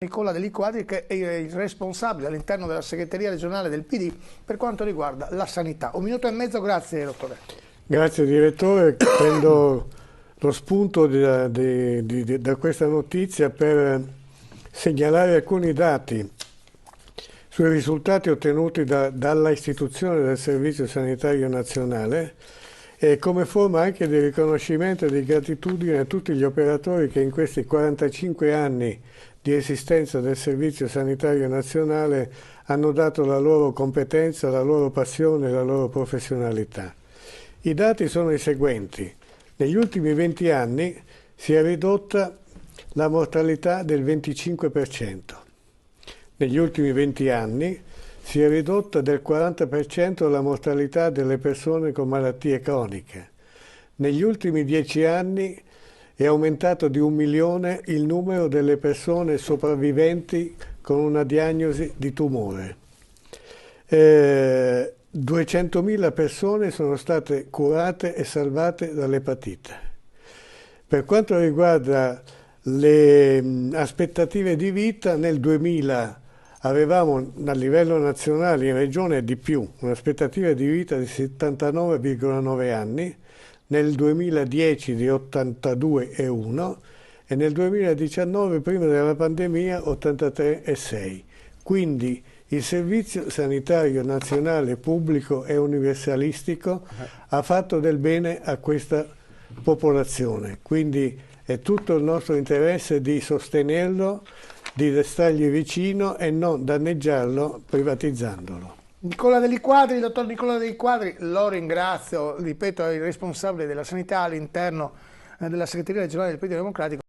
Nicola Deli Quadri, che è il responsabile all'interno della segreteria regionale del PD per quanto riguarda la sanità. Un minuto e mezzo, grazie dottore. Grazie direttore, prendo lo spunto da questa notizia per segnalare alcuni dati sui risultati ottenuti dalla istituzione del Servizio Sanitario Nazionale e come forma anche di riconoscimento e di gratitudine a tutti gli operatori che in questi 45 anni di esistenza del Servizio Sanitario Nazionale hanno dato la loro competenza, la loro passione e la loro professionalità. I dati sono i seguenti. Negli ultimi 20 anni si è ridotta la mortalità del 25%. Negli ultimi 20 anni si è ridotta del 40% la mortalità delle persone con malattie croniche. Negli ultimi 10 anni è aumentato di 1 milione il numero delle persone sopravviventi con una diagnosi di tumore. 200.000 persone sono state curate e salvate dall'epatite. Per quanto riguarda le aspettative di vita, nel 2000 avevamo a livello nazionale, in regione di più, un'aspettativa di vita di 79,9 anni, nel 2010 di 82,1 e nel 2019, prima della pandemia, 83,6. Quindi il Servizio Sanitario Nazionale pubblico e universalistico ha fatto del bene a questa popolazione, quindi è tutto il nostro interesse di sostenerlo, di restargli vicino e non danneggiarlo privatizzandolo. Nicola Deli Quadri, il dottor Nicola Deli Quadri, lo ringrazio, ripeto, è il responsabile della sanità all'interno della segreteria regionale del Partito Democratico.